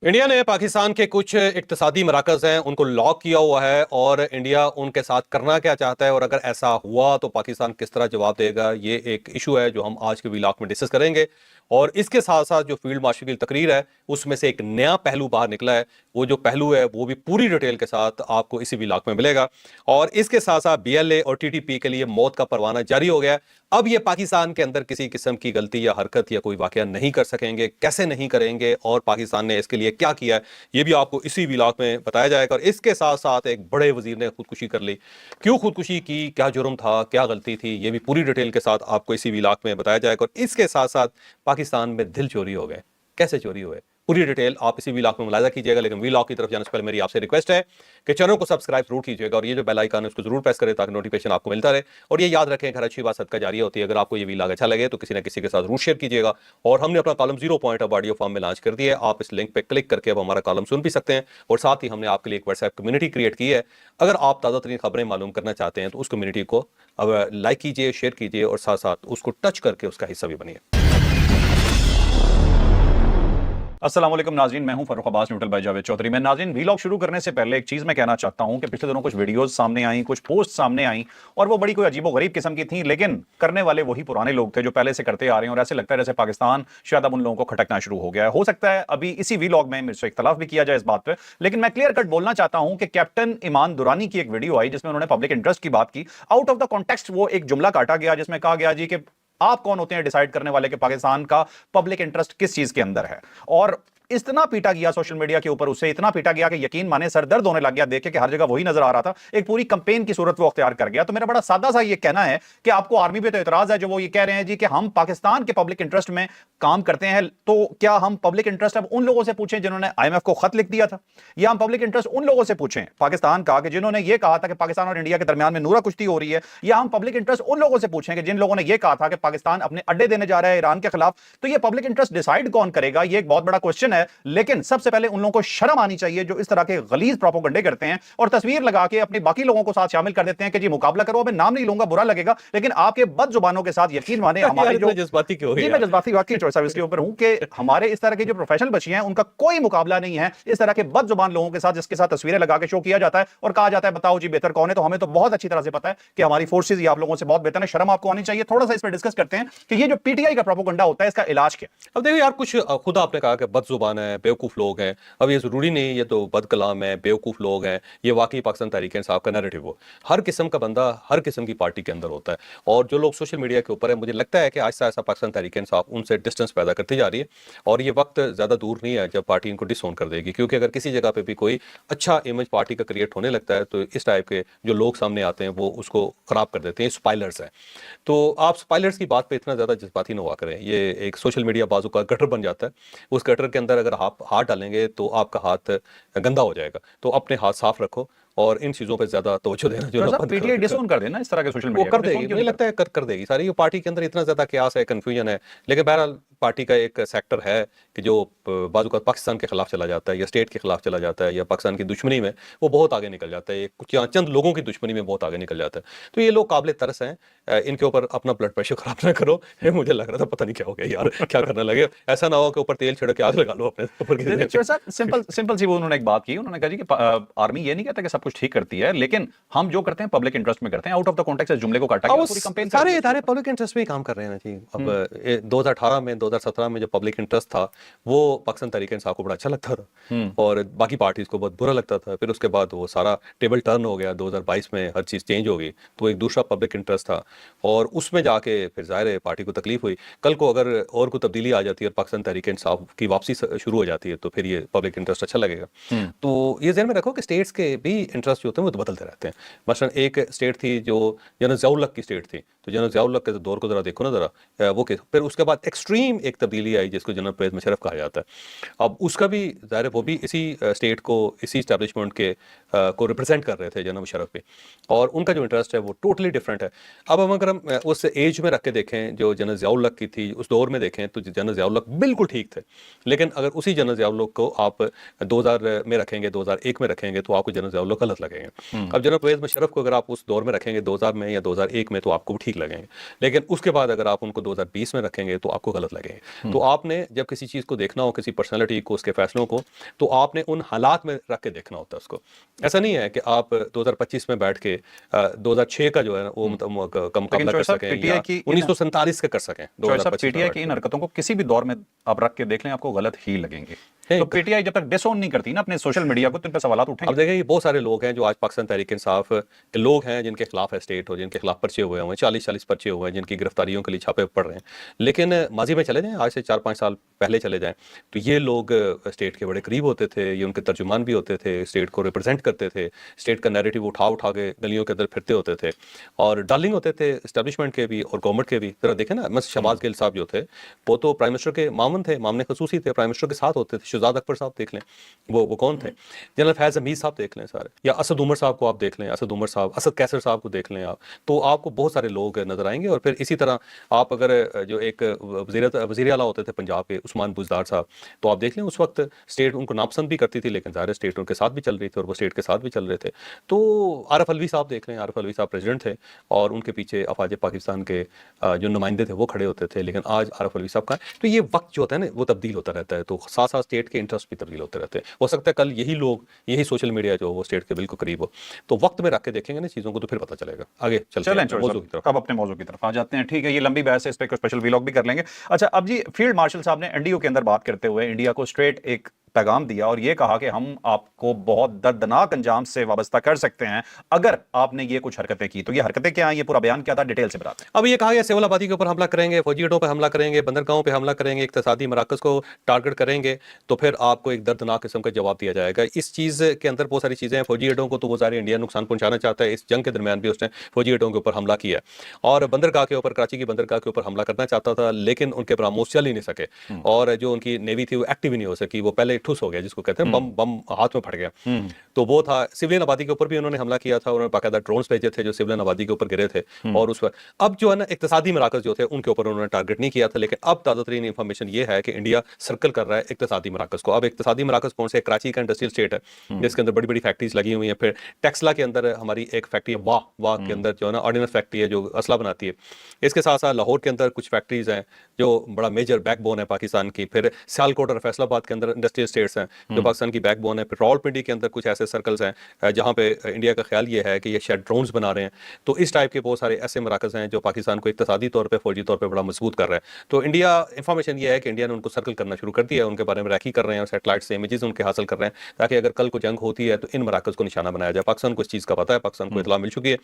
India ने पाकिस्तान के कुछ इक्तिसादी मराकज़ हैं उनको लॉक किया हुआ है और इंडिया उनके साथ करना क्या चाहता है और अगर ऐसा हुआ तो पाकिस्तान किस तरह जवाब देगा, ये एक इशू है जो हम आज के व्लॉग में डिस्कस करेंगे। और इसके साथ साथ जो फील्ड मार्शल की तकरीर है उसमें से एक नया पहलू बाहर निकला है, वो जो पहलू है वो भी पूरी डिटेल के साथ आपको इसी व्लॉग में मिलेगा। और इसके साथ साथ बीएलए और टीटीपी के लिए मौत का परवाना जारी हो गया है। अब ये पाकिस्तान के अंदर किसी किस्म की गलती या हरकत या कोई वाकया नहीं कर सकेंगे, कैसे नहीं करेंगे और पाकिस्तान ने इसके लिए क्या किया है ये भी आपको इसी व्लॉग में बताया जाएगा। और इसके साथ साथ एक बड़े वजीर ने खुदकुशी कर ली, क्यों खुदकुशी की, क्या जुर्म था, क्या गलती थी, ये भी पूरी डिटेल के साथ आपको इसी व्लॉग में बताया जाएगा। और इसके साथ साथ पाकिस्तान में दिल चोरी हो गए, कैसे चोरी हुए, पूरी डिटेल आप इसी व्लॉग में मुलाहिजा कीजिएगा। लेकिन व्लॉग की तरफ जाने से पहले मेरी आपसे रिक्वेस्ट है कि चैनल को सब्सक्राइब जरूर कीजिएगा और ये जो बेल आइकन है उसको जरूर प्रेस करें ताकि नोटिफिकेशन आपको मिलता रहे। और ये याद रखें, हर अच्छी बात सदका जारिया होती है। अगर आपको ये व्लॉग अच्छा लगे तो किसी न किसी के साथ जरूर शेयर कीजिएगा। और हमने अपना कॉलम 0 पॉइंट अब ऑडियो फॉर्म में लॉन्च कर दिया है, आप इस लिंक पर क्लिक करके अब हमारा कॉलम सुन भी सकते हैं। और साथ ही हमने आपके लिए एक व्हाट्सएप कम्युनिटी क्रिएट की है, अगर आप ताज़ा तरीन खबरें मालूम करना चाहते हैं तो उस कम्युनिटी को अब लाइक कीजिए, शेयर कीजिए और साथ साथ उसको टच करके उसका हिस्सा भी बनिए। अस्सलाम वालेकुम नाज़रीन, मैं हूं फर्रुख अब्बास न्यूट्रल बाय जावेद चौधरी। मैं नाज़रीन व्लॉग शुरू करने से पहले एक चीज़ मैं कहना चाहता हूं कि पिछले दिनों कुछ वीडियोस सामने आई, कुछ पोस्ट सामने आई और वो बड़ी कोई अजीबो-गरीब किस्म की थी, लेकिन करने वाले वही पुराने लोग थे जो पहले से करते आ रहे हैं और ऐसे लगता है जैसे पाकिस्तान शायद अब उन लोगों को खटकना शुरू हो गया है। हो सकता है अभी इसी व्लॉग में मेरे से इख्तलाफ भी किया जाए इस बात पर, लेकिन मैं क्लियर कट बोलना चाहता हूं कि कैप्टन ईमान दुरानी की एक वीडियो आई जिसमें उन्होंने पब्लिक इंटरेस्ट की बात की। आउट ऑफ द कॉन्टेक्स्ट वो एक जुमला काटा गया जिसमें कहा गया जी कि आप कौन होते हैं डिसाइड करने वाले कि पाकिस्तान का पब्लिक इंटरेस्ट किस चीज के अंदर है। और इतना पीटा गया सोशल मीडिया के ऊपर, उससे इतना पीटा गया कि यकीन माने सर दर्द होने लग गया देख के कि हर जगह वही नजर आ रहा था। एक पूरी कैंपेन की सूरत वो अख्तियार कर गया। तो मेरा बड़ा सादा सा ये कहना है कि आपको आर्मी पे तो इतराज है जो वो ये कह रहे हैं जी कि हम पाकिस्तान के पब्लिक इंटरेस्ट में काम करते हैं, तो क्या हम पब्लिक इंटरेस्ट अब उन लोगों से पूछें जिन्होंने IMF को खत लिख दिया था, या हम पब्लिक इंटरेस्ट उन लोगों से पूछें पाकिस्तान का कि जिन्होंने ये कहा था कि पाकिस्तान और इंडिया के दरमियान में नूरा कुश्ती हो रही है, या हम पब्लिक इंटरेस्ट उन लोगों से पूछें कि जिन लोगों ने ये कहा था कि पाकिस्तान अपने अड्डे देने जा रहा है ईरान के खिलाफ। तो ये पब्लिक इंटरेस्ट डिसाइड कौन करेगा, ये एक बहुत बड़ा क्वेश्चन है। लेकिन सबसे पहले उन लोगों को शर्म आनी चाहिए जो इस तरह के गलीज प्रोपेगेंडे करते हैं और तस्वीर लगा के अपने बाकी लोगों को साथ शामिल कर देते हैं कि जी मुकाबला करो। मैं नाम नहीं लूंगा, बुरा लगेगा, लेकिन आपके बद जुबानों के साथ यकीन माने हमारे जो जज्बाती क्यों हो गया? मैं जज्बाती वाकई चोर साहब इसके ऊपर हूं कि हमारे इस तरह के जो प्रोफेशनल बच्चियां हैं उनका कोई मुकाबला नहीं है इस तरह के बद जुबान लोगों के साथ जिसके साथ तस्वीरें लगा के शो किया जाता है और कहा जाता है बताओ जी बेहतर कौन है। तो हमें तो बहुत अच्छी तरह से पता है कि हमारी फोर्सेज ये आप लोगों से बहुत बेहतर है। शर्म आपको आनी चाहिए। थोड़ा सा इस पर डिस्कस करते हैं कि ये जो पीटीआई का प्रोपेगेंडा होता है इसका इलाज क्या। अब देखो यार, कुछ खुद आपने कहा कि बदजुबान है, बेवकूफ़ लोग हैं। अब ये ज़रूरी नहीं ये तो बद कलाम है, बेवकूफ़ लोग हैं, ये वाकई पाकिस्तान तहरीक इंसाफ का नैरेटिव हो। हर किस्म का बंदा हर किस्म की पार्टी के अंदर होता है और जो लोग सोशल मीडिया के ऊपर है, मुझे लगता है कि आहिस्ता आहिस्ता पाकिस्तान तहरीक इंसाफ उनसे डिस्टेंस पैदा करती जा रही है और ये वक्त ज़्यादा दूर नहीं है जब पार्टी इनको डिसोन कर देगी। क्योंकि अगर किसी जगह पर भी कोई अच्छा इमेज पार्टी का क्रिएट होने लगता है तो इस टाइप के जो लोग सामने आते हैं वो उसको ख़राब कर देते हैं। स्पाइलर्स हैं। तो आप स्पाइलर्स की बात पर इतना ज़्यादा जज्बाती न हुआ करें। ये एक सोशल मीडिया बाजू का गटर बन जाता है। उस गटर के अंदर अगर आप हाथ डालेंगे तो आपका हाथ गंदा हो जाएगा। तो अपने हाथ साफ रखो और इन चीजों पे ज्यादा तवज्जो देना जो पीटीआई डिसोन कर देना इस तरह के सोशल मीडिया वो कर देगी, मुझे लगता है कर देगी सारी। पार्टी के अंदर इतना ज्यादा क्यास है, कंफ्यूजन है। लेकिन बहरहाल पार्टी का एक सेक्टर है कि जो बाजू का पाकिस्तान के खिलाफ चला जाता है या स्टेट के खिलाफ चला जाता है या पाकिस्तान की दुश्मनी में वो बहुत आगे निकल जाता है, कुछ या चंद लोगों की दुश्मनी में बहुत आगे निकल जाता है। तो ये लोग काबिल तरस हैं, इनके ऊपर अपना ब्लड प्रेशर खराब ना करो। मुझे लग रहा था पता नहीं क्या हो गया यार, क्या करने लगे। ऐसा ना हो कि ऊपर तेल छिड़क के आग लगा लो अपने ऊपर। सिंपल सी वो उन्होंने एक बात की, उन्होंने कहा जी कि आर्मी ये नहीं कहता कि सब कुछ ठीक करती है, लेकिन हम जो करते हैं पब्लिक इंटरेस्ट में करते हैं। आउट ऑफ द कॉन्टेक्स्ट इस जुमले को काटा गया, पूरी कैंपेन सारे इदारे पब्लिक इंटरेस्ट में ही काम कर रहे हैं ना जी। अब 2018 में 2017 में जो पब्लिक इंटरेस्ट था वो पाकिस्तान तहरीक इंसाफ को बड़ा अच्छा लगता था और बाकी पार्टीज को बहुत बुरा लगता था। फिर उसके बाद वो सारा टेबल टर्न हो गया, 2022 में हर चीज़ चेंज हो गई, तो एक दूसरा पब्लिक इंटरेस्ट था और उसमें जाके फिर ज़ाहिर है पार्टी को तकलीफ हुई। कल को अगर और कोई तब्दीली आ जाती है और पाकिस्तान तहरीक इंसाफ की वापसी शुरू हो जाती है तो फिर ये पब्लिक इंटरेस्ट अच्छा लगेगा। तो ये ज़हन में रखो कि स्टेट्स के भी इंटरेस्ट जो होते हैं वो तो बदलते रहते हैं। मसलन एक स्टेट थी जो जनरल ज़ियाउल हक की स्टेट थी, तो जनरल ज़ियाउल हक के दौर को ज़रा देखो ना ज़रा वो के फिर उसके बाद एक्सट्रीम एक तब्दीली आई जिसको जनरल परवेज़ मुशर्रफ कहा जाता है। अब उसका भी ज़ाहिर वो भी इसी स्टेट को इसी इस्टेब्लिशमेंट के को रिप्रेजेंट कर रहे थे जनरल मुशर्रफ भी, और उनका जो इंटरेस्ट है वो टोटली डिफरेंट है। अब हम अगर हम उस एज में रख के देखें जो जनरल ज़ियाउल हक की थी, उस दौर में देखें तो जनरल ज़ियाउल हक बिल्कुल ठीक थे। लेकिन अगर उसी जनरल ज़ियाउल हक को आप 2000 में रखेंगे, 2001 में रखेंगे तो आपको जनरल ज़ियाउल हक गलत लगेंगे। अब जनरल परवेज मुशर्रफ को अगर आप उस दौर में रखेंगे 2000 में या 2001 में तो आपको ठीक लगेंगे, लेकिन उसके बाद अगर आप उनको 2020 में रखेंगे तो आपको गलत लगेंगे। तो आपने जब किसी चीज़ को देखना हो, किसी पर्सनैलिटी को, उसके फैसलों को, तो आपने उन हालात में रख के देखना होता है उसको। ऐसा नहीं है कि आप 2025 में बैठ के 2006 का जो है वो लेकिन मुकाबला कर चौहद सकें पीटीआई या की 1947 का कर सकें। चौहद 2025 में पीटीआई बैठ की के इन हरकतों को किसी भी दौर में आप रख के देख लें, आपको गलत ही लगेंगे। है। तो पीटीआई जब तक डिसोन नहीं करती ना अपने सोशल मीडिया को, तो इन पर सवाल अब उठेंगे। देखिए, ये बहुत सारे लोग हैं जो आज पाकिस्तान तहरीक इंसाफ के लोग हैं जिनके खिलाफ है स्टेट, और जिनके खिलाफ पर्चे हुए हैं, 40-40 पर्चे हुए हैं, जिनकी गिरफ्तारियों के लिए छापे पड़ रहे हैं। लेकिन माजी में चले जाएं, आज से 4-5 साल पहले चले जाएं, तो ये लोग स्टेट के बड़े करीब होते थे, ये उनके तर्जुमान भी होते थे, स्टेट को रिप्रेजेंट करते थे, स्टेट का नैरेटिव उठा उठा के गलियों के अंदर फिरते होते थे, और डार्लिंग होते थे इस्टेब्लिशमेंट के भी और गवर्नमेंट के भी। जरा देखें ना, मस शहबाज गिल साहब जो थे, वो तो प्राइम मिनिस्टर के मामन थे, मामने खसूसी थे, प्राइम मिनिस्टर के साथ होते थे। शुजात अकबर साहब देख लें, वो कौन थे। जनरल फैज हमीद साहब देख लें सारे, या असद उमर साहब को आप देख लें, असद उमर साहब, असद कैसर साहब को देख लें आप, तो आपको बहुत सारे लोग नजर आएंगे। और फिर इसी तरह आप अगर जो एक वज़ीर आला होते थे पंजाब के, उस्मान बुज़दार साहब, तो आप देख लें उस वक्त स्टेट उनको नापसंद भी करती थी, लेकिन ज़ाहिर स्टेट उनके साथ भी चल रही थी और वो स्टेट के साथ भी चल रहे थे। तो आरफ अलवी साहब देख लें, आरफ अलवी साहब प्रेसिडेंट थे और उनके पीछे अफवाज पाकिस्तान के जो नुमाइंदे थे वो खड़े होते थे, लेकिन आज आरफ अलवी साहब का। तो ये वक्त जो होता है ना, वो तब्दील होता रहता है, तो साथ साथ स्टेट के इंटरेस्ट भी तब्दील होते रहते हैं। हो सकता है कल यही लोग, यही सोशल मीडिया जो वो स्टेट के बिल्कुल करीब हो, तो वक्त में रख के देखेंगे ना चीज़ों को, तो फिर पता चलेगा। आगे चलते चलें हैं मौजूद की तरफ। अब अपने मौजू की तरफ आ जाते हैं। ठीक है, ये लंबी बहस है, इस पे कोई स्पेशल व्लॉग भी कर लेंगे। अच्छा, अब जी फील्ड मार्शल साहब ने एनडीओ के अंदर बात करते हुए इंडिया को स्ट्रेट एक पैगाम दिया और ये कहा कि हम आपको बहुत दर्दनाक अंजाम से वाबस्ता कर सकते हैं अगर आपने ये कुछ हरकतें की। तो ये हरकतें क्या हैं, ये पूरा बयान क्या था, डिटेल से बताते हैं। अब ये कहा गया सिविल आबादी के ऊपर हमला करेंगे, फौजी अड्डों पर हमला करेंगे, बंदरगाहों पे हमला करेंगे, इक्तिसादी मराकज़ को टारगेट करेंगे, तो फिर आपको एक दर्दनाक किस्म का जवाब दिया जाएगा। इस चीज़ के अंदर बहुत सारी चीज़ें हैं। फौजी अड्डों को तो वो सारे इंडिया नुकसान पहुंचाना चाहता है, इस जंग के दरमियान भी उसने फौजी अड्डों के ऊपर हमला किया, और बंदरगाह के ऊपर, कराची की बंदरगाह के ऊपर हमला करना चाहता था, लेकिन उनके बरामोश चल ही नहीं सके, और जो उनकी नेवी थी वो एक्टिव ही नहीं हो सकी, वो पहले ठुस हो गया, जिसको कहते हैं बम बम हाथ में फट गया। तो वो था। सिविलियन आबादी के ऊपर भी उन्होंने हमला किया था, उन्होंने बाकायदा ड्रोन्स भेजे थे जो सिविलियन आबादी के ऊपर गिरे थे, और उस पर अब जो है ना इक्तिसादी मराकज़ जो थे उनके ऊपर उन्होंने टारगेट नहीं किया था। लेकिन अब ताज़ा तरीन इन्फॉर्मेशन ये है कि इंडिया सर्कल कर रहा है इक्तिसादी मराकज़ को। अब इक्तिसादी मराकज़ कौन से? कराची का इंडस्ट्रियल स्टेट है जिसके अंदर बड़ी बड़ी फैक्ट्रीज लगी हुई हैं। फिर टेक्सला के अंदर हमारी एक फैक्ट्री है, वाह के अंदर जो है ना ऑर्डिनेंस फैक्ट्री है जो असला बनाती है। इसके साथ साथ लाहौर के अंदर कुछ फैक्ट्रीज हैं जो बड़ा मेजर बैकबोन है पाकिस्तान की। फिर सियालकोट और फैसलाबाद के अंदर इंडस्ट्रियल स्टेट्स हैं जो पाकिस्तान की बैकबोन है। फिर रावलपिंडी के अंदर कुछ ऐसे सर्कल्स हैं जहाँ पे इंडिया का ख्याल ये है कि ये शायद ड्रोन्स बना रहे हैं। तो इस टाइप के बहुत सारे ऐसे मराकज़ हैं जो पाकिस्तान को इक्तिसादी तौर पे, फौजी तौर पे बड़ा मजबूत कर रहा है। तो इंडिया, इंफॉर्मेशन ये है कि इंडिया ने उनको सर्कल करना शुरू कर दिया है, उनके बारे में रैकी कर रहे हैं और सैटेलाइट से इमेजेस उनके हासिल कर रहे हैं, ताकि अगर कल को जंग होती है तो इन मराकज़ को निशाना बनाया जाए। पाकिस्तान को इस चीज़ का पता है, पाकिस्तान को इतला मिल चुकी है।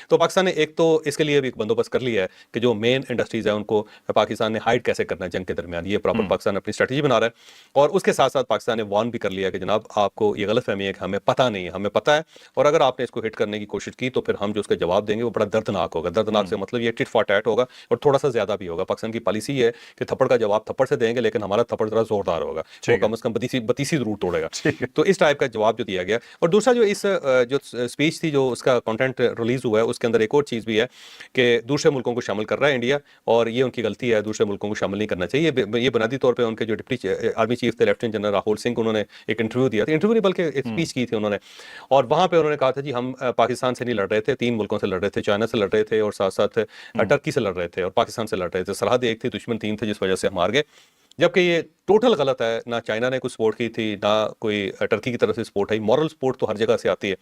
तो पाकिस्तान ने एक तो इसके लिए भी एक बंदोबस्त कर लिया है कि जो मेन इंडस्ट्रीज़ है उनको पाकिस्तान ने हाइड कैसे करना है जंग के दरमियान, ये प्रॉपर पाकिस्तान अपनी स्ट्रेटजी बना रहा है। और उसके साथ साथ पाकिस्तान ने वार्न भी कर लिया कि जनाब आपको ये गलत फहमी है कि हमें पता नहीं है, हमें पता है, और अगर आपने इसको हिट करने की कोशिश की तो फिर हम जो उसका जवाब देंगे वो बड़ा दर्दनाक होगा। दर्दनाक से मतलब ये टिट फॉर टैट होगा और थोड़ा सा ज्यादा भी होगा। पाकिस्तान की पॉलिसी है कि थप्पड़ का जवाब थप्पड़ से देंगे, लेकिन हमारा थप्पड़ जरा जोरदार होगा, वो कम से कम बतीसी जरूर तोड़ेगा। तो इस टाइप का जवाब जो दिया गया। और दूसरा जो इस जो स्पीच थी, जो उसका कंटेंट रिलीज हुआ है, उसके अंदर एक और चीज़ भी है कि दूसरे मुल्कों को शामिल कर रहा है इंडिया, और ये उनकी गलती है, दूसरे मुल्कों को शामिल नहीं करना चाहिए। ये बुनियादी तौर पर उनके जो डिप्टी आर्मी चीफ थे लेफ्टिनेंट जनरल राहुल सिंह, उन्होंने एक इंटरव्यू दिया था, इंटरव्यू नहीं बल्कि एक स्पीच की थी उन्होंने, और वहाँ पे उन्होंने कहा था जी हम पाकिस्तान से नहीं लड़ रहे थे, 3 मुल्कों से लड़ रहे थे, चाइना से लड़ रहे थे और साथ साथ टर्की से लड़ रहे थे और पाकिस्तान से लड़ रहे थे। सरहद एक थी, दुश्मन 3 थे, जिस वजह से हम हार गए। जबकि ये टोटल गलत है। ना चाइना ने कुछ सपोर्ट की थी, ना कोई टर्की की तरफ से सपोर्ट आई। मॉरल सपोर्ट तो हर जगह से आती है।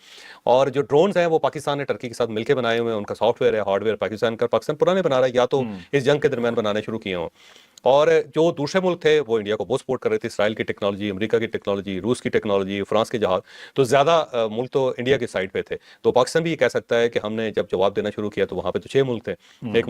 और जो ड्रोन्स हैं वो पाकिस्तान ने टर्की के साथ मिलकर बनाए हुए हैं, उनका सॉफ्टवेयर है, हार्डवेयर पाकिस्तान का, पाकिस्तान पुराने बना रहा है या तो इस जंग के दरमियान बनाने शुरू किए हों। और जो दूसरे मुल्क थे वो इंडिया को बहुत सपोर्ट कर रहे थे, इसराइल की टेक्नोलॉजी, अमेरिका की टेक्नोलॉजी, रूस की टेक्नोलॉजी, फ्रांस के जहाज, तो ज़्यादा मुल्क तो इंडिया के साइड पे थे। तो पाकिस्तान भी ये कह सकता है कि हमने जब जवाब देना शुरू किया तो वहाँ पे तो 6 मुल्क थे, एक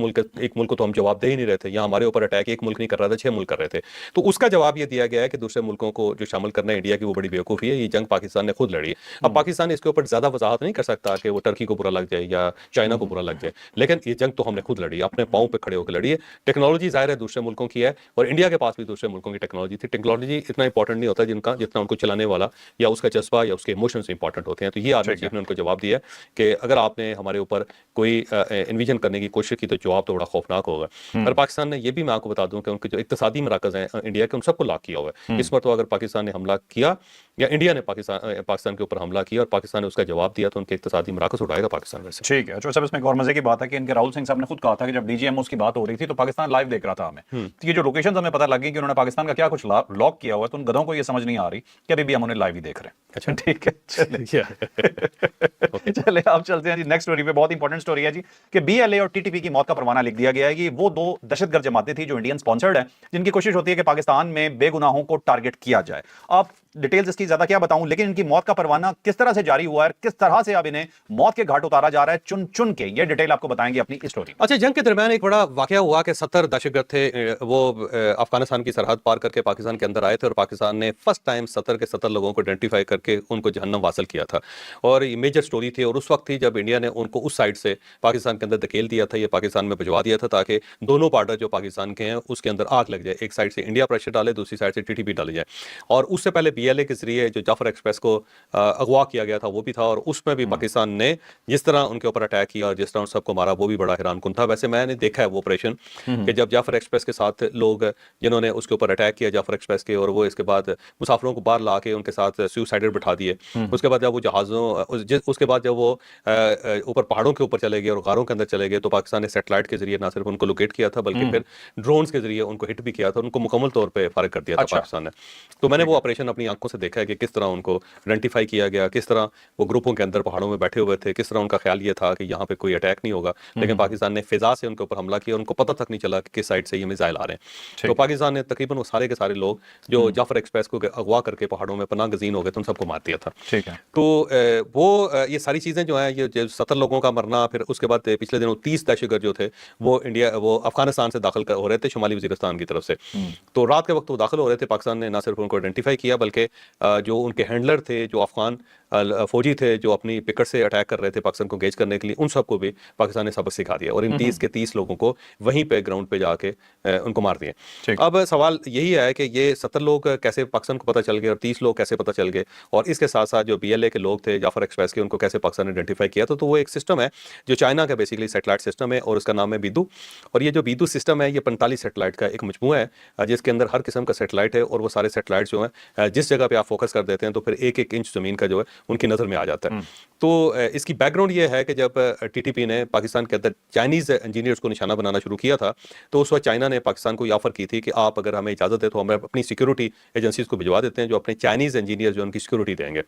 मुल्क को तो हम जवाब दे ही नहीं रहे थे। यहाँ हमारे ऊपर अटैक एक मुल्क नहीं कर रहा था, 6 मुल्क कर रहे थे। तो उसका जवाब ये दिया गया है कि दूसरे मुल्कों को जो शामिल करना है इंडिया की वो बड़ी बेवकूफ़ी है, ये जंग पाकिस्तान ने खुद लड़ी है। अब पाकिस्तान इसके ऊपर ज़्यादा वजाहत नहीं कर सकता कि वो टर्की को बुरा लग जाए या चाइना को बुरा लग जाए, लेकिन ये जंग तो हमने खुद लड़ी, अपने पाँव पे खड़े होकर लड़ी है। टेक्नोलॉजी ज़ाहिर है दूसरे मुल्कों की है और इंडिया के पास भी दूसरे मुल्कों की टेक्नोलॉजी थी। टेक्नोलॉजी इतना इंपॉर्टेंट नहीं होता जितना उनको चलाने वाला या उसका जज्बा या उसके इमोशंस इंपॉर्टेंट होते हैं। तो ये आर्मी चीफ ने उनको जवाब दिया कि अगर आपने हमारे ऊपर कोई इन्विजन करने की कोशिश की तो जवाब तो बड़ा खौफनाक होगा। और पाकिस्तान ने ये भी, मैं आपको बता दूं कि उनके जो इक्तिसादी मराकज़ हैं इंडिया के, उन सबको लॉक किया हुआ है। इस मरतबा अगर पाकिस्तान ने हमला किया या इंडिया ने पाकिस्तान के ऊपर हमला किया और पाकिस्तान ने उसका जवाब दिया, तो उनके इक्तिसादी मराकज़ उठाएगा पाकिस्तान वैसे। ठीक है। साहब इसमें एक और मजे की बात है कि इनके राहुल सिंह साहब ने खुद कहा था कि जब डीजीएमओ की बात हो रही थी तो पाकिस्तान लाइव देख रहा था हमें, तो ये जो लोकेशन हमें पता लगी कि उन्होंने पाकिस्तान का क्या कुछ लॉक किया हुआ है, तो उन गधों को ये समझ नहीं आ रही कि अभी भी हम उन्हें लाइव ही देख रहे हैं। अच्छा ठीक है, चले आप चलते हैं जी नेक्स्ट स्टोरी पे। बहुत इंपॉर्टेंट स्टोरी है जी कि बीएलए और टीटीपी की मौत का परवाना लिख दिया गया है कि वो दो दहशतगर्द जमातें थी जो इंडियन स्पॉन्सर्ड है, जिनकी कोशिश होती है कि पाकिस्तान में बेगुनाहों को टारगेट किया जाए। आप डिटेल्स इसकी ज्यादा क्या बताऊं, लेकिन इनकी मौत का परवाना किस तरह से जारी हुआ है, किस तरह से अब इन्हें मौत के घाट उतारा जा रहा है चुन चुन के, ये डिटेल आपको बताएंगे अपनी स्टोरी। अच्छा, जंग के दरमियान एक बड़ा वाकया हुआ कि 70 दहशतगर्द थे, वो अफगानिस्तान की सरहद पार करके पाकिस्तान के अंदर आए थे और पाकिस्तान ने फर्स्ट टाइम 70 के 70 लोगों को आइडेंटिफाई करके उनको जहन्नम वासल किया था। और ये मेजर स्टोरी थी और उस वक्त थी जब इंडिया ने उनको उस साइड से पाकिस्तान के अंदर धकेल दिया था, ये पाकिस्तान में भिजवा दिया था ताकि दोनों पार्टर जो पाकिस्तान के हैं उसके अंदर आग लग जाए। एक साइड से इंडिया प्रेशर डाले, दूसरी साइड से टीटीपी डाली जाए। और उससे पहले बीएलए के जरिए जो जाफर एक्सप्रेस को अगवा किया गया था वो भी था, और उसमें भी पाकिस्तान ने जिस तरह उनके ऊपर अटैक किया और जिस तरह उन सबको मारा वो भी बड़ा हैरानकुन था। वैसे मैंने देखा है वो ऑपरेशन कि जब जाफर एक्सप्रेस के साथ लोग जिन्होंने उसके ऊपर अटैक किया जाफर एक्सप्रेस के, और वो इसके बाद मुसाफिरों को बाहर ला के उनके साथ सुसाइडर बिठा दिए। उसके बाद जब वो जहाज़ों उसके बाद जब वो ऊपर पहाड़ों के ऊपर चले गए और गारों के अंदर चले गए, तो पाकिस्तान ने सैटेलाइट के जरिए ना सिर्फ उनको लोकेट किया था बल्कि फिर ड्रोन्स के जरिए उनको हिट भी किया था, उनको मुकम्मल तौर पे फारिग कर दिया था पाकिस्तान ने। तो मैंने वो ऑपरेशन अपनी आंखों से देखा है कि किस तरह उनको आइडेंटिफाई किया गया, किस तरह वो ग्रुपों के अंदर पहाड़ों में बैठे हुए थे, किस तरह उनका ख्याल ये था कि यहाँ पे कोई अटैक नहीं होगा, लेकिन पाकिस्तान ने फिजा से उनके ऊपर हमला किया, उनको पता तक नहीं चला कि किस साइड से ये मिसाइल आ रहे हैं। तो पाकिस्तान ने तकरीबन वो सारे के सारे लोग जो जाफर एक्सप्रेस को अगवा करके पहाड़ों में पनाह गजीन हो गए थे उन सबको मार दिया था। ठीक है। तो वो ये सारी चीज़ें जो हैं, ये 70 लोगों का मरना, फिर उसके बाद पिछले दिनों 30 दहशतगर्द जो थे वो अफगानिस्तान से दाखिल हो रहे थे शुमाली वजीरिस्तान की तरफ से। तो रात के वक्त वो दाखिल हो रहे थे, पाकिस्तान ने ना सिर्फ उनको आइडेंटिफाई किया बल्कि जो उनके हैंडलर थे, जो अफगान फौजी थे जो अपनी पिकट से अटैक कर रहे थे पाकिस्तान को गेज करने के लिए, उन सबको भी पाकिस्तान ने सबक सिखा दिया और इन 30 के 30 लोगों को वहीं पे ग्राउंड पे जाके उनको मार दिए। अब सवाल यही है कि ये 70 लोग कैसे पाकिस्तान को पता चल गए और 30 लोग कैसे पता चल गए, और इसके साथ साथ जो बीएलए के लोग थे जाफर एक्सप्रेस के, उनको कैसे पाकिस्तान ने आइडेंटिफाई किया। तो वो एक सिस्टम है जो चाइना का बेसिकली सैटेलाइट सिस्टम है और उसका नाम है बीदू। और ये जो बीदू सिस्टम है ये 45 सैटेलाइट का एक मजमूआ है जिसके अंदर हर किस्म का सैटेलाइट है, और वो सारे सैटेलाइट जो है जिस जगह पे आप फोकस कर देते हैं तो फिर एक एक इंच जमीन का जो है उनकी नज़र में आ जाता है। तो इसकी बैकग्राउंड ये है कि जब टीटीपी ने पाकिस्तान के अंदर चाइनीज़ इंजीनियर्स को निशाना बनाना शुरू किया था, तो उस वक्त चाइना ने पाकिस्तान को ये ऑफर की थी कि आप अगर हमें इजाज़त दे तो हम अपनी सिक्योरिटी एजेंसीज को भिजवा देते हैं जो अपने चाइनीज़ इंजीनियर जो उनकी सिक्योरिटी देंगे।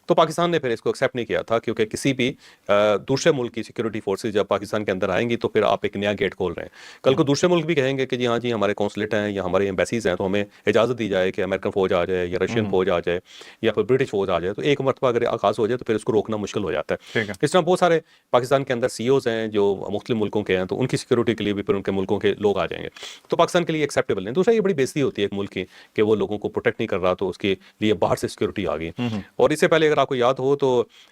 तो पाकिस्तान ने फिर इसको एक्सेप्ट नहीं किया था, क्योंकि किसी भी दूसरे मुल्क की सिक्योरिटी फोर्सेज जब पाकिस्तान के अंदर आएंगी तो फिर आप एक नया गेट खोल रहे हैं। कल को दूसरे मुल्क भी कहेंगे कि जी हाँ जी हमारे कौंसलेट हैं या हमारे एम्बेसीज हैं, तो हमें इजाज़त दी जाए कि अमेरिकन फौज आ जाए या रशियन फौज आ जाए या फिर ब्रिटिश फौज आ जाए, तो एक मरतबा अगर आगाज़ हो जाए तो फिर उसको रोकना मुश्किल हो जाता है। इस तरह बहुत सारे पाकिस्तान के अंदर सीईओज हैं जो मुख्तलिफ मुल्कों के हैं, तो उनकी सिक्योरिटी के लिए भी फिर उनके मुल्कों के लोग आ जाएंगे, तो पाकिस्तान के लिए एक्सेप्टेबल नहीं। दूसरा ये बड़ी बेइज्जती होती है एक मुल्क की कि वो लोगों को प्रोटेक्ट नहीं कर रहा, तो उसके लिए बाहर से सिक्योरिटी आ गई। और इससे पहले अगर आपको याद हो तो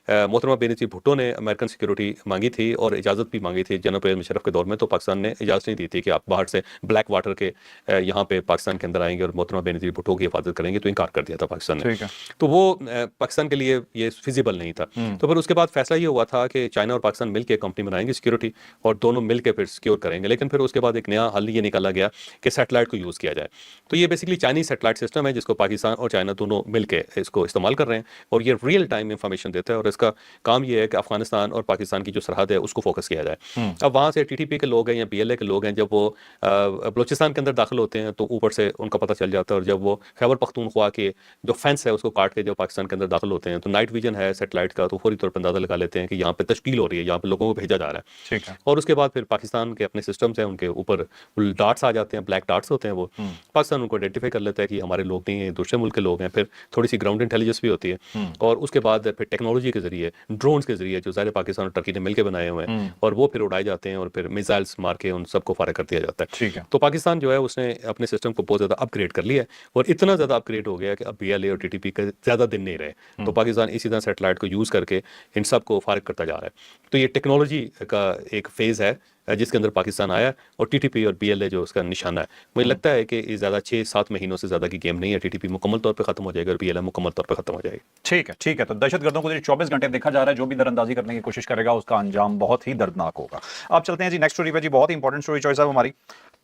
मोहतरमा बेनज़ीर भुट्टो ने अमेरिकन सिक्योरिटी मांगी थी और इजाज़त भी मांगी थी जनरल परवेज़ मुशर्रफ के दौर में, तो पाकिस्तान ने इजाज़त नहीं दी थी कि आप बाहर से ब्लैक वाटर के यहाँ पे पाकिस्तान के अंदर आएंगे और मोहतरमा बेनज़ीर भुट्टो की हिफाजत करेंगे, तो इनकार कर दिया था पाकिस्तान ने। तो वो पाकिस्तान के लिए ये फिजिबल नहीं था। तो फिर उसके बाद फैसला ये हुआ था कि चाइना और पाकिस्तान मिलकर कंपनी बनाएंगे सिक्योरिटी और दोनों मिलकर फिर सिक्योर करेंगे, लेकिन फिर उसके बाद एक नया हल ये निकाला गया कि सैटेलाइट को यूज़ किया जाए। तो ये बेसिकली चाइनीज सैटेलाइट सिस्टम है जिसको पाकिस्तान और चाइना दोनों मिलकर इसको इस्तेमाल कर रहे हैं, और ये रियल टाइम इंफॉर्मेशन देता है, और इसका काम ये है कि अफगानिस्तान और पाकिस्तान की जो सरहद है उसको फोकस किया जाए। अब वहाँ से टीटीपी के लोग हैं या बीएलए के लोग हैं, जब वो बलूचिस्तान के अंदर दाखिल होते हैं तो ऊपर से उनका पता चल जाता है, और जब वो खैबर पख्तूनख्वा के जो फेंस है उसको काट के जब पाकिस्तान के अंदर दाखिल होते हैं तो नाइट विजन है सैटेलाइट का, तो फौरी तौर पर अंदाजा लगा लेते हैं कि यहाँ पे तश्कील हो रही है, यहाँ पे लोगों को भेजा जा रहा है। ठीक है। और उसके बाद फिर पाकिस्तान के अपने सिस्टम्स हैं, उनके ऊपर डार्ट्स आ जाते हैं, ब्लैक डार्ट्स होते हैं, वो पाकिस्तान उनको आइडेंटिफाई कर लेता है कि हमारे लोग नहीं है, दूसरे मुल्क के लोग हैं। फिर थोड़ी सी ग्राउंड इंटेलिजेंस भी होती है, और उसके बाद फिर टेक्नोलॉजी के जरिए ड्रोन्स के जरिए जो ज़ाहिर पाकिस्तान और टर्की ने मिलकर बनाए हुए हैं, और वो फिर उड़ाए जाते हैं और फिर मिसाइल्स मार के उन सबको फारिग कर दिया जाता है। ठीक है। तो पाकिस्तान जो है उसने अपने सिस्टम को बहुत ज़्यादा अपग्रेड कर लिया है, और इतना ज़्यादा अपग्रेड हो गया कि अब बीएलए और टीटीपी के ज़्यादा दिन नहीं रहे, तो पाकिस्तान इसी तरह सैटेलाइट को यूज़ करके इन सब को फारिग करता जा रहा है। तो ये टेक्नोलॉजी का एक फेज़ है जिसके अंदर पाकिस्तान आया, और टीटीपी और बीएलए जो उसका निशाना है। मुझे लगता है कि ये ज़्यादा 6-7 महीनों से ज़्यादा की गेम नहीं है, टीटीपी मुकम्मल तौर पे खत्म हो जाएगा और बीएलए मुकम्मल तौर पे खत्म हो जाएगी। ठीक है, ठीक है। तो दहशतगर्दों को 24 घंटे देखा जा रहा है, जो भी दरअंदाजी करने की कोशिश करेगा उसका अंजाम बहुत ही दर्दनाक होगा। आप चलते हैं जी नेक्स्ट स्टोरी पे जी, बहुत ही इंपॉर्टेंट स्टोरी चॉइस है हमारी।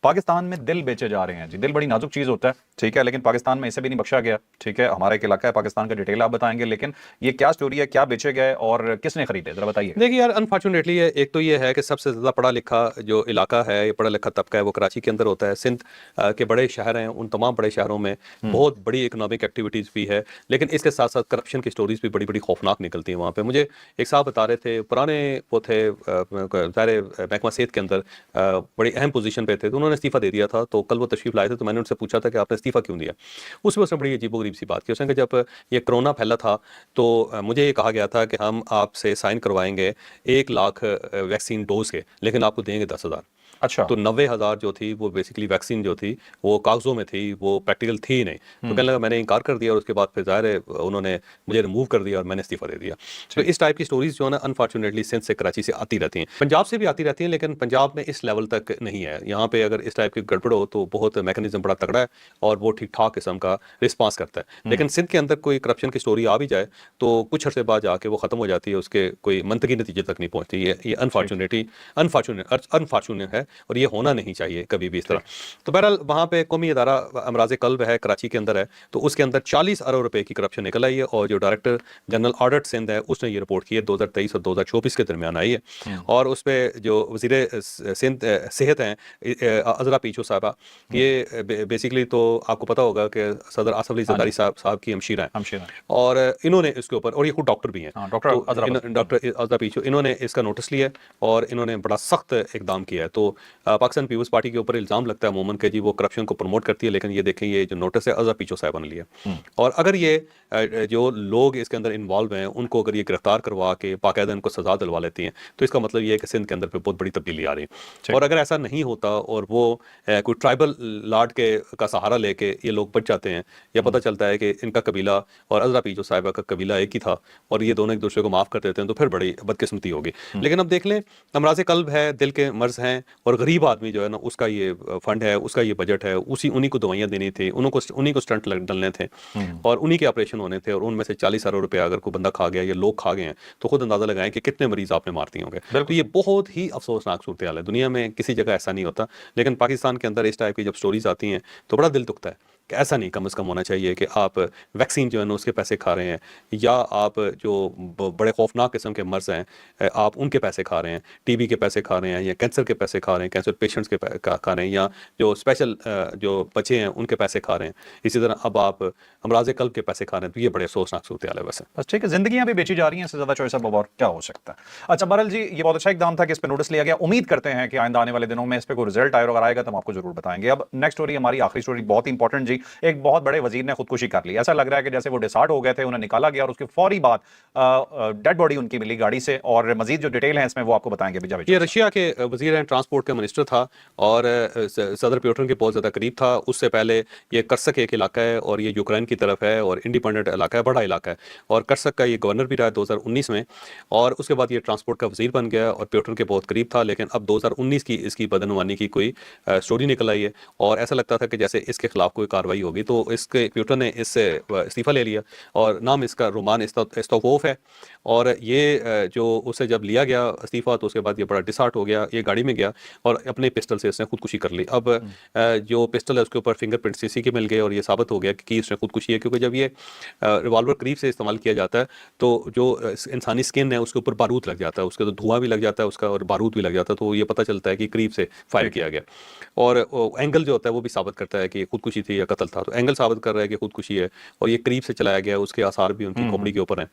پاکستان میں دل بیچے جا رہے ہیں جی. دل بڑی نازک چیز ہوتا ہے, ٹھیک ہے, لیکن پاکستان میں اسے بھی نہیں بخشا گیا, ٹھیک ہے. ہمارا ایک علاقہ ہے پاکستان کا, ڈیٹیل آپ بتائیں گے, لیکن یہ کیا سٹوری ہے, کیا بیچے گئے اور کس نے خریدے, ذرا بتائیے. دیکھیے یار, انفارچونیٹلی ایک تو یہ ہے کہ سب سے زیادہ پڑھا لکھا جو علاقہ ہے, یہ پڑھا لکھا طبقہ ہے, وہ کراچی کے اندر ہوتا ہے. سندھ کے بڑے شہر ہیں, ان تمام بڑے شہروں میں بہت بڑی اکنامک ایکٹیویٹیز بھی ہے, لیکن اس کے ساتھ ساتھ کرپشن کی سٹوریز بھی بڑی بڑی خوفناک نکلتی ہیں وہاں پہ. مجھے ایک صاحب بتا رہے تھے, پرانے وہ تھے ظاہر محکمہ صحت کے اندر بڑی اہم پوزیشن پہ تھے, تو انہوں نے استعفیٰ دے دیا تھا. تو کل وہ تشریف لائے تھے, تو میں نے ان سے پوچھا تھا کہ آپ نے استعفیٰ کیوں دیا. اس میں اس نے بڑی عجیب و غریب سی بات کی. اس نے کہ جب یہ کرونا پھیلا تھا تو مجھے یہ کہا گیا تھا کہ ہم آپ سے سائن کروائیں گے 1 لاکھ ویکسین ڈوز کے, لیکن آپ کو دیں گے 10,000. اچھا, تو 90,000 جو تھی وہ بیسیکلی ویکسین جو تھی وہ کاغذوں میں تھی, وہ پریکٹیکل تھی ہی نہیں. تو کہنے لگا میں نے انکار کر دیا, اور اس کے بعد پھر ظاہر ہے انہوں نے مجھے ریموو کر دیا اور میں نے استعفیٰ دے دیا. تو اس ٹائپ کی سٹوریز جو ہے نا انفارچونیٹلی سندھ سے کراچی سے آتی رہتی ہیں, پنجاب سے بھی آتی رہتی ہیں, لیکن پنجاب میں اس لیول تک نہیں ہے. یہاں پہ اگر اس ٹائپ کی گڑبڑ ہو تو بہت میکینزم بڑا تگڑا ہے اور وہ ٹھیک ٹھاک قسم کا رسپانس کرتا ہے. لیکن سندھ کے اندر کوئی کرپشن کی سٹوری آ بھی جائے تو کچھ عرصے بعد جا کے وہ ختم ہو جاتی ہے, اس کے کوئی منطقی نتیجے تک نہیں پہنچتی. یہ انفارچونیٹ ہے اور یہ ہونا نہیں چاہیے کبھی بھی اس طرح. تو بہرحال وہاں پہ قومی ادارہ امراض قلب ہے, کراچی کے اندر ہے, تو اس کے اندر 40 ارب روپے کی کرپشن نکل آئی ہے. اور جو ڈائریکٹر جنرل آڈٹ سندھ ہے اس نے یہ رپورٹ کی ہے 2023 اور 2024 کے درمیان آئی ہے. اور اس پہ جو وزیر سندھ صحت ہیں عذرا پیچھو صاحبہ, یہ بیسیکلی تو آپ کو پتا ہوگا کہ صدر آصف علی زرداری صاحب کی ہمشیرہ ہیں, اور انہوں نے اس کے اوپر, اور یہ خود ڈاکٹر بھی ہیں, ڈاکٹر عذرا پیچھو, انہوں نے اس کا نوٹس لیا اور انہوں نے بڑا سخت اقدام کیا ہے. تو پاکستان پیپلز پارٹی کے اوپر الزام لگتا ہے عموماً کہ جی وہ کرپشن کو پروموٹ کرتی ہے, لیکن یہ دیکھیں یہ جو نوٹس ہے عذرا پیچو صاحبہ نے لیا. اور اگر یہ جو لوگ اس کے اندر انوالو ہیں ان کو اگر یہ گرفتار کروا کے باقاعدہ ان کو سزا دلوا لیتی ہیں, تو اس کا مطلب یہ ہے کہ سندھ کے اندر پہ بہت بڑی تبدیلی آ رہی ہے. اور اگر ایسا نہیں ہوتا اور وہ کوئی ٹرائبل لارڈ کا سہارا لے کے یہ لوگ بچ جاتے ہیں, یا پتہ چلتا ہے کہ ان کا قبیلہ اور عذرا پیچو صاحبہ کا قبیلہ ایک ہی تھا اور یہ دونوں ایک دوسرے کو معاف کر دیتے ہیں, تو پھر بڑی بدقسمتی ہوگی. لیکن اب دیکھ لیں, امراض قلب ہے, دل کے مرض ہیں, اور غریب آدمی جو ہے نا اس کا یہ فنڈ ہے, اس کا یہ بجٹ ہے, انہی کو دوائیاں دینی تھی, انہی کو اسٹنٹ ڈلنے تھے, اور انہی کے آپریشن ہونے تھے, اور ان میں سے 40 ارب روپے اگر کوئی بندہ کھا گیا یا لوگ کھا گئے ہیں تو خود اندازہ لگائیں کہ کتنے مریض آپ نے مار دیے ہوں گے. تو یہ بہت ہی افسوسناک صورتحال ہے. دنیا میں کسی جگہ ایسا نہیں ہوتا, لیکن پاکستان کے اندر اس ٹائپ کی جب سٹوریز آتی ہیں تو بڑا دل دکھتا ہے کہ ایسا نہیں کم از کم ہونا چاہیے کہ آپ ویکسین جو ہے نا اس کے پیسے کھا رہے ہیں, یا آپ جو بڑے خوفناک قسم کے مرض ہیں آپ ان کے پیسے کھا رہے ہیں, ٹی بی کے پیسے کھا رہے ہیں, یا کینسر کے پیسے کھا رہے ہیں, کینسر پیشنٹس کے کھا رہے ہیں, یا جو اسپیشل جو بچے ہیں ان کے پیسے کھا رہے ہیں. اسی طرح اب آپ امراض قلب کے پیسے کھا رہے ہیں, تو یہ بڑے افسوسناک صورتحال ہے. ویسے بس ٹھیک ہے, زندگیاں بھی بیچی جا رہی ہیں, اس سے زیادہ چوائس اب اور کیا ہو سکتا ہے. اچھا بہرحال جی, یہ بہت اچھا اقدام تھا کہ اس پہ نوٹس لیا گیا. امید کرتے ہیں کہ آئندہ آنے والے دنوں میں اس پہ کوئی رزلٹ آئے, اور اگر آئے گا تو ہم آپ کو ضرور بتائیں گے. اب نیکسٹ سٹوری, ہماری آخری سٹوری, بہت امپورٹنٹ جی. ایک بہت بڑے وزیر نے خودکشی کر لی. ایسا لگ رہا ہے کہ جیسے وہ ڈسارٹ ہو گئے تھے, انہیں نکالا گیا اور اس کے فوری بعد ڈیڈ باڈی ان کی ملی گاڑی سے. اور مزید جو ڈیٹیل ہیں اس میں وہ آپ کو بتائیں گے. یہ رشیا کے وزیر ہیں, ٹرانسپورٹ کا منسٹر تھا, اور صدر پیوٹن کے بہت زیادہ قریب تھا. اس سے پہلے یہ کرسک ایک علاقہ ہے, اور یہ یوکرین کی طرف ہے, اور انڈیپینڈنٹ علاقہ ہے, بڑا علاقہ ہے. اور کرسک کا یہ گورنر بھی رہا 2019 میں, اور اس کے بعد یہ ٹرانسپورٹ کا وزیر بن گیا, اور پیوٹن کے بہت قریب تھا. لیکن اب 2019 کی اس کی بدعنوانی کی کوئی سٹوری نکل آئی ہے, اور ایسا لگتا تھا کہ جیسے اس کے خلاف کوئی کاروائی ہوگی. تو اس کے پیوٹن نے اس سے استعفیٰ لے لیا, اور نام اس کا رومان استووف ہے. اور یہ جو اسے جب لیا گیا استعفیٰ, تو اس کے بعد یہ بڑا ڈسارٹ ہو گیا, یہ گاڑی میں گیا اور اپنے پسٹل سے اس نے خودکشی کر لی. اب جو پسٹل ہے اس کے اوپر فنگر پرنٹ سی کے مل گئے, اور یہ ثابت ہو گیا کہ اس نے خودکشی ہے, کیونکہ جب یہ ریوالور قریب سے استعمال کیا جاتا ہے تو جو انسانی سکن ہے اس کے اوپر بارود لگ جاتا ہے, اس کے تو دھواں بھی لگ جاتا ہے اس کا, اور بارود بھی لگ جاتا ہے, تو یہ پتہ چلتا ہے کہ قریب سے فائر کیا گیا. اور اینگل جو ہوتا ہے وہ بھی ثابت کرتا ہے کہ خودکشی تھی یا قتل تھا. تو اینگل ثابت کر رہا ہے کہ خودکشی ہے, اور یہ قریب سے چلایا گیا, اس کے آثار بھی ان کی کھوپڑی کے اوپر ہیں.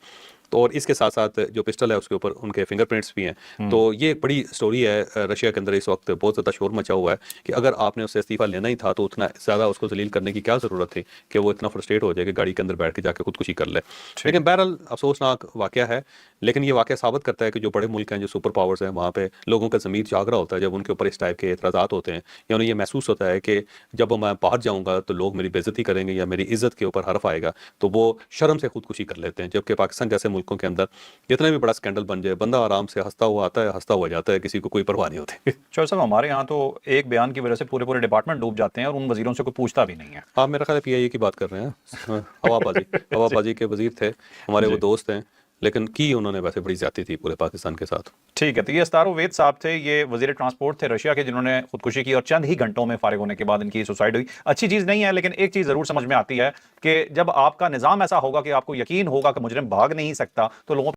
تو اور اس کے ساتھ ساتھ جو پسٹل ہے اس کے اوپر ان کے فنگر پرنٹس بھی ہیں. تو یہ ایک بڑی سٹوری ہے. رشیا کے اندر اس وقت بہت زیادہ شور مچا ہوا ہے کہ اگر آپ نے اس سے استعفیٰ لینا ہی تھا تو اتنا زیادہ اس کو ذلیل کرنے کی کیا ضرورت تھی کہ وہ اتنا فرسٹریٹ ہو جائے کہ گاڑی کے اندر بیٹھ کے جا کے خودکشی کر لے. لیکن بہرحال افسوسناک واقعہ ہے, لیکن یہ واقعہ ثابت کرتا ہے کہ جو بڑے ملک ہیں, جو سپر پاورز ہیں, وہاں پہ لوگوں کا ضمیر جاگ رہا ہوتا ہے جب ان کے اوپر اس ٹائپ کے اعتراضات ہوتے ہیں, یا انہیں یہ محسوس ہوتا ہے کہ جب میں باہر جاؤں گا تو لوگ میری بے عزتی کریں گے یا میری عزت کے اوپر حرف آئے گا, تو وہ شرم سے خودکشی کر لیتے ہیں. جبکہ پاکستان جیسے ملکوں کے اندر جتنا بھی بڑا اسکینڈل بن جائے, بندہ آرام سے ہنستا ہوا آتا ہے, ہنستا ہوا جاتا ہے, کسی کو کوئی پرواہ نہیں ہوتی. چور صاحب, ہمارے یہاں تو ایک بیان کی وجہ سے پورے ڈپارٹمنٹ ڈوب جاتے ہیں, اور ان وزیروں سے کوئی پوچھتا بھی نہیں ہے. آپ میرا خیال ہے پی آئی اے کی بات کر رہے ہیں. ہوا بازی کے وزیر تھے ہمارے, وہ دوست ہیں लेकिन की उन्होंने वैसे बड़ी ज्यादती थी पूरे पाकिस्तान के साथ। ठीक है, तो ये अस्तार उवैद साहब थे, ये वजीर ट्रांसपोर्ट थे रशिया के, जिन्होंने खुदकुशी की और चंद ही घंटों में फारिग होने के बाद इनकी सुसाइड हुई। अच्छी चीज़ नहीं है, लेकिन एक चीज़ ज़रूर समझ में आती है कि जब आपका निज़ाम ऐसा होगा कि आपको यकीन होगा कि मुजरिम भाग नहीं सकता, तो लोगों